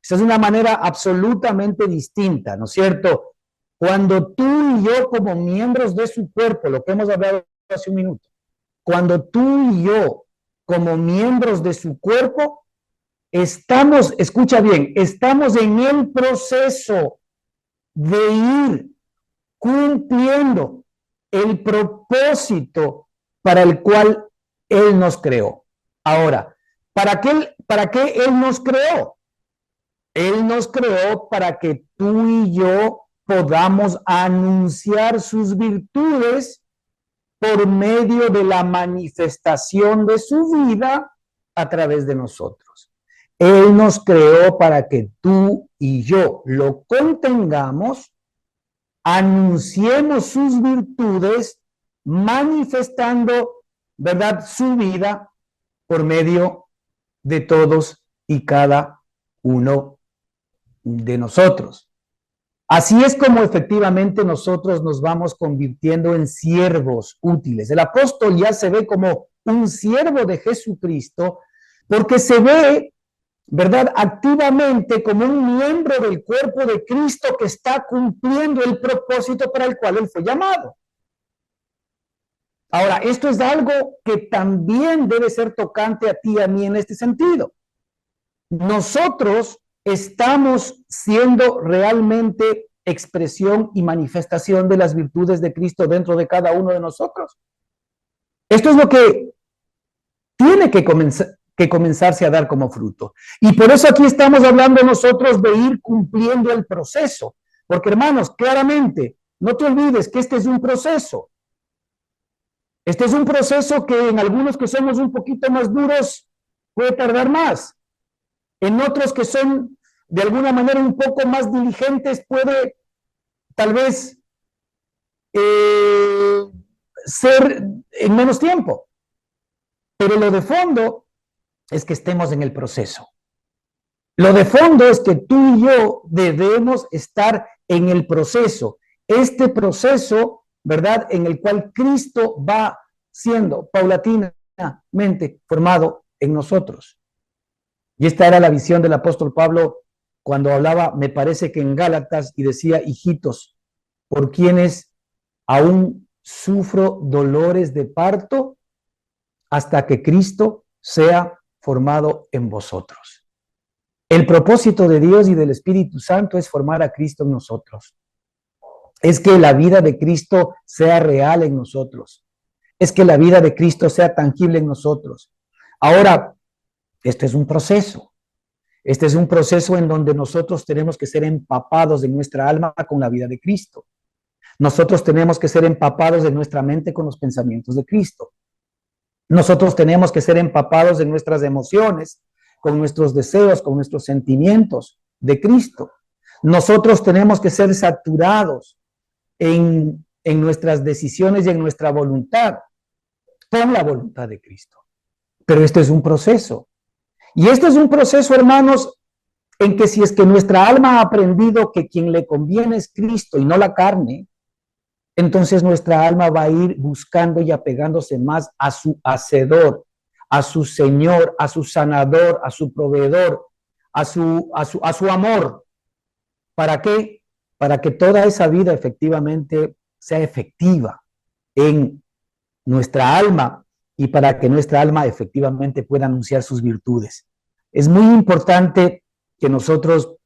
Esa es una manera absolutamente distinta, ¿no es cierto? Cuando tú y yo como miembros de su cuerpo, lo que hemos hablado hace un minuto, cuando tú y yo como miembros de su cuerpo estamos, escucha bien, estamos en el proceso de ir cumpliendo el propósito para el cual Él nos creó. Ahora, ¿para qué Él nos creó? Él nos creó para que tú y yo podamos anunciar sus virtudes por medio de la manifestación de su vida a través de nosotros. Él nos creó para que tú y yo lo contengamos, anunciemos sus virtudes, manifestando, ¿verdad?, su vida por medio de todos y cada uno de nosotros. Así es como efectivamente nosotros nos vamos convirtiendo en siervos útiles. El apóstol ya se ve como un siervo de Jesucristo porque se ve, ¿verdad?, activamente como un miembro del cuerpo de Cristo que está cumpliendo el propósito para el cual él fue llamado. Ahora, esto es algo que también debe ser tocante a ti y a mí en este sentido. Nosotros estamos siendo realmente expresión y manifestación de las virtudes de Cristo dentro de cada uno de nosotros. Esto es lo que tiene que comenzarse a dar como fruto. Y por eso aquí estamos hablando nosotros de ir cumpliendo el proceso. Porque, hermanos, claramente, no te olvides que este es un proceso. Este es un proceso que en algunos que somos un poquito más duros puede tardar más. En otros que son de alguna manera un poco más diligentes puede tal vez ser en menos tiempo. Pero lo de fondo es que estemos en el proceso. Lo de fondo es que tú y yo debemos estar en el proceso. Este proceso, ¿verdad?, en el cual Cristo va siendo paulatinamente formado en nosotros. Y esta era la visión del apóstol Pablo cuando hablaba, me parece que en Gálatas, y decía, hijitos, por quienes aún sufro dolores de parto hasta que Cristo sea formado en vosotros. El propósito de Dios y del Espíritu Santo es formar a Cristo en nosotros. Es que la vida de Cristo sea real en nosotros. Es que la vida de Cristo sea tangible en nosotros. Ahora, este es un proceso. Este es un proceso en donde nosotros tenemos que ser empapados de nuestra alma con la vida de Cristo. Nosotros tenemos que ser empapados de nuestra mente con los pensamientos de Cristo. Nosotros tenemos que ser empapados de nuestras emociones, con nuestros deseos, con nuestros sentimientos de Cristo. Nosotros tenemos que ser saturados en nuestras decisiones y en nuestra voluntad con la voluntad de Cristo. Pero este es un proceso. Y este es un proceso, hermanos, en que si es que nuestra alma ha aprendido que quien le conviene es Cristo y no la carne, entonces nuestra alma va a ir buscando y apegándose más a su hacedor, a su Señor, a su sanador, a su proveedor, a su amor. ¿Para qué? Para que toda esa vida efectivamente sea efectiva en nuestra alma y para que nuestra alma efectivamente pueda anunciar sus virtudes. Es muy importante que nosotros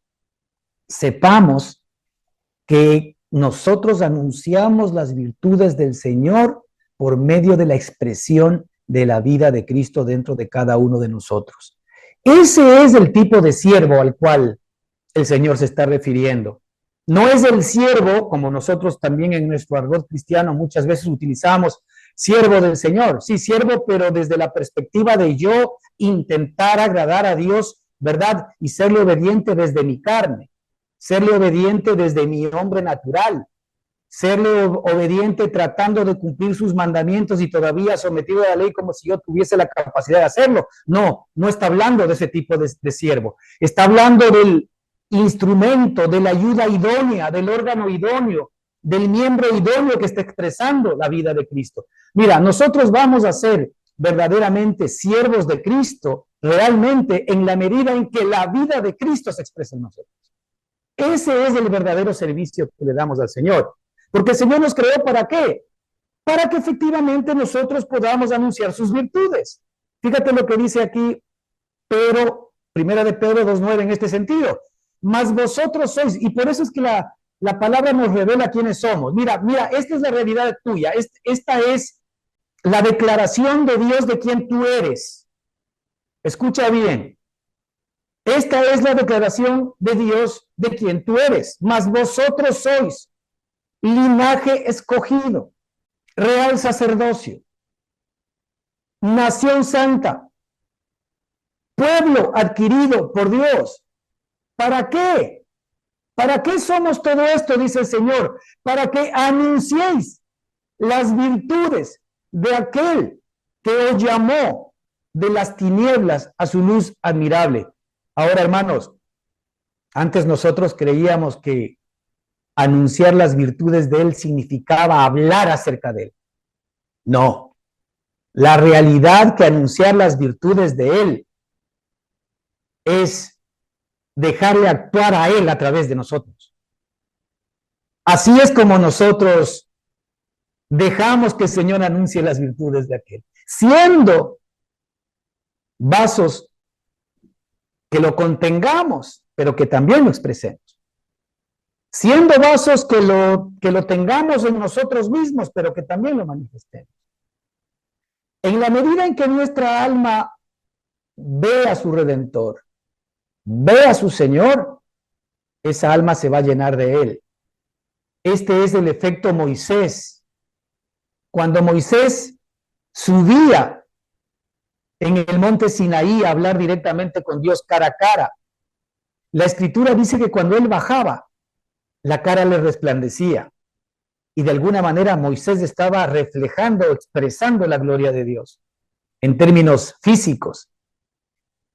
sepamos que nosotros anunciamos las virtudes del Señor por medio de la expresión de la vida de Cristo dentro de cada uno de nosotros. Ese es el tipo de siervo al cual el Señor se está refiriendo. No es el siervo, como nosotros también en nuestro argot cristiano muchas veces utilizamos, siervo del Señor. Sí, siervo, pero desde la perspectiva de yo intentar agradar a Dios, ¿verdad? Y serle obediente desde mi carne, serle obediente desde mi hombre natural, serle obediente tratando de cumplir sus mandamientos y todavía sometido a la ley como si yo tuviese la capacidad de hacerlo. No, no está hablando de ese tipo de siervo. Está hablando del instrumento, de la ayuda idónea, del órgano idóneo, del miembro idóneo que está expresando la vida de Cristo. Mira, nosotros vamos a ser verdaderamente siervos de Cristo realmente en la medida en que la vida de Cristo se expresa en nosotros. Ese es el verdadero servicio que le damos al Señor. Porque el Señor nos creó ¿para qué? Para que efectivamente nosotros podamos anunciar sus virtudes. Fíjate lo que dice aquí Pedro, primera de Pedro 2:9 en este sentido. Mas vosotros sois, y por eso es que la palabra nos revela quiénes somos. Mira, esta es la realidad tuya. Esta es la declaración de Dios de quién tú eres. Escucha bien. Esta es la declaración de Dios de quién tú eres. Mas vosotros sois linaje escogido, real sacerdocio, nación santa, pueblo adquirido por Dios. ¿Para qué? ¿Para qué somos todo esto? Dice el Señor. Para que anunciéis las virtudes de aquel que os llamó de las tinieblas a su luz admirable. Ahora, hermanos, antes nosotros creíamos que anunciar las virtudes de Él significaba hablar acerca de Él. No. La realidad que anunciar las virtudes de Él es dejarle actuar a Él a través de nosotros. Así es como nosotros dejamos que el Señor anuncie las virtudes de aquel, siendo vasos que lo contengamos, pero que también lo expresemos. Siendo vasos que lo tengamos en nosotros mismos, pero que también lo manifestemos. En la medida en que nuestra alma ve a su Redentor, ve a su Señor, esa alma se va a llenar de Él. Este es el efecto Moisés. Cuando Moisés subía en el monte Sinaí a hablar directamente con Dios cara a cara, la Escritura dice que cuando él bajaba, la cara le resplandecía. Y de alguna manera Moisés estaba reflejando, expresando la gloria de Dios en términos físicos.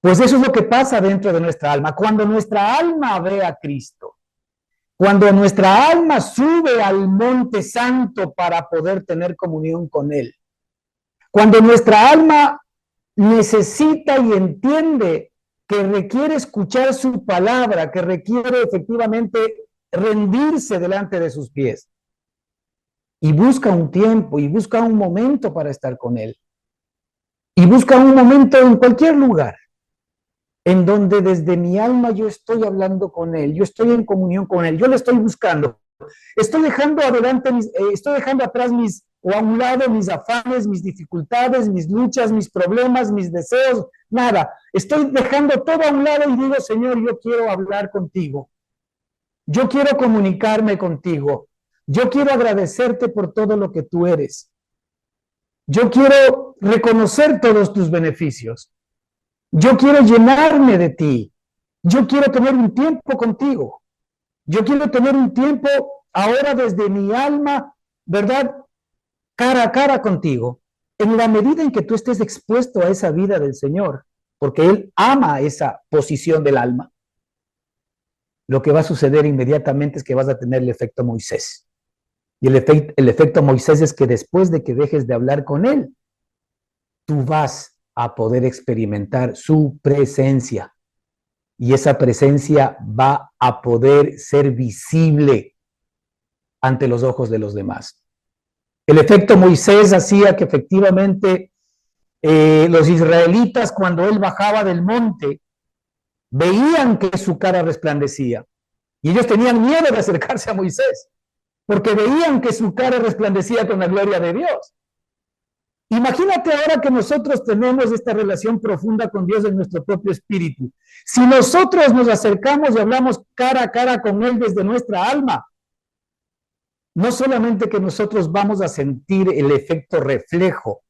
Pues eso es lo que pasa dentro de nuestra alma. Cuando nuestra alma ve a Cristo, cuando nuestra alma sube al monte santo para poder tener comunión con Él, cuando nuestra alma necesita y entiende que requiere escuchar su palabra, que requiere efectivamente rendirse delante de sus pies, y busca un tiempo y busca un momento para estar con Él, y busca un momento en cualquier lugar en donde desde mi alma yo estoy hablando con Él, yo estoy en comunión con Él, yo le estoy buscando, estoy dejando adelante, estoy dejando atrás o a un lado mis afanes, mis dificultades, mis luchas, mis problemas, mis deseos, nada, estoy dejando todo a un lado y digo, Señor, yo quiero hablar contigo, yo quiero comunicarme contigo, yo quiero agradecerte por todo lo que tú eres, yo quiero reconocer todos tus beneficios. Yo quiero llenarme de ti. Yo quiero tener un tiempo contigo. Yo quiero tener un tiempo ahora desde mi alma, ¿verdad? Cara a cara contigo. En la medida en que tú estés expuesto a esa vida del Señor, porque Él ama esa posición del alma, lo que va a suceder inmediatamente es que vas a tener el efecto Moisés. Y el efecto Moisés es que después de que dejes de hablar con Él, tú vas a poder experimentar su presencia. Y esa presencia va a poder ser visible. ante los ojos de los demás. El efecto Moisés hacía que efectivamente los israelitas, cuando él bajaba del monte, veían que su cara resplandecía. Y ellos tenían miedo de acercarse a Moisés, porque veían que su cara resplandecía con la gloria de Dios. Imagínate ahora que nosotros tenemos esta relación profunda con Dios en nuestro propio espíritu. Si nosotros nos acercamos y hablamos cara a cara con Él desde nuestra alma, no solamente que nosotros vamos a sentir el efecto reflejo,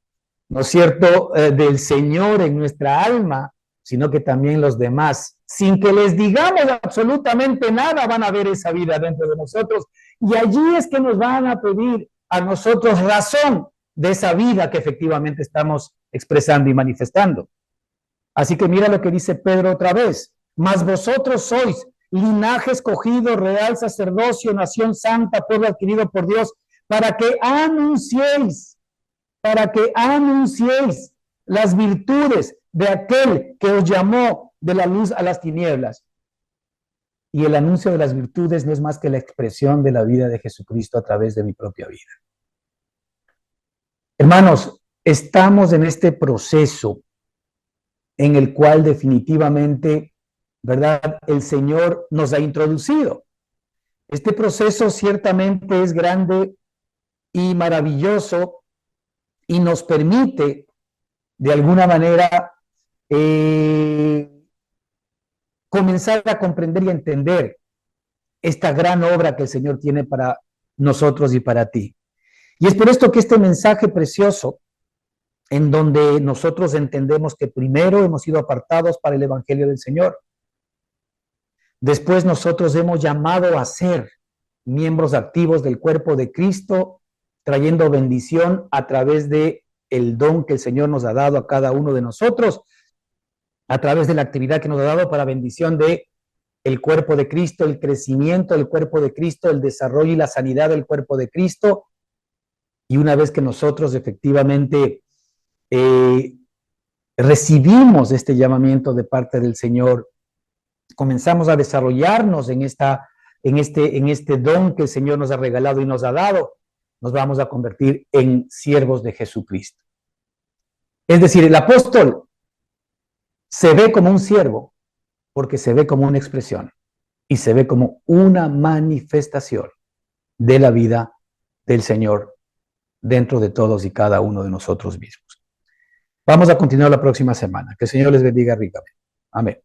¿no es cierto?, del Señor en nuestra alma, sino que también los demás, sin que les digamos absolutamente nada, van a ver esa vida dentro de nosotros. Y allí es que nos van a pedir a nosotros razón de esa vida que efectivamente estamos expresando y manifestando. Así que mira lo que dice Pedro otra vez. Mas vosotros sois linaje escogido, real sacerdocio, nación santa, pueblo adquirido por Dios, para que anunciéis las virtudes de aquel que os llamó de la luz a las tinieblas. Y el anuncio de las virtudes no es más que la expresión de la vida de Jesucristo a través de mi propia vida. Hermanos, estamos en este proceso en el cual definitivamente, ¿verdad?, el Señor nos ha introducido. Este proceso ciertamente es grande y maravilloso y nos permite, de alguna manera, comenzar a comprender y entender esta gran obra que el Señor tiene para nosotros y para ti. Y es por esto que este mensaje precioso, en donde nosotros entendemos que primero hemos sido apartados para el Evangelio del Señor, después nosotros hemos llamado a ser miembros activos del cuerpo de Cristo, trayendo bendición a través de el don que el Señor nos ha dado a cada uno de nosotros, a través de la actividad que nos ha dado para bendición de el cuerpo de Cristo, el crecimiento del cuerpo de Cristo, el desarrollo y la sanidad del cuerpo de Cristo. Y una vez que nosotros efectivamente recibimos este llamamiento de parte del Señor, comenzamos a desarrollarnos en este don que el Señor nos ha regalado y nos ha dado, nos vamos a convertir en siervos de Jesucristo. Es decir, el apóstol se ve como un siervo porque se ve como una expresión y se ve como una manifestación de la vida del Señor dentro de todos y cada uno de nosotros mismos. Vamos a continuar la próxima semana. Que el Señor les bendiga ricamente. Amén.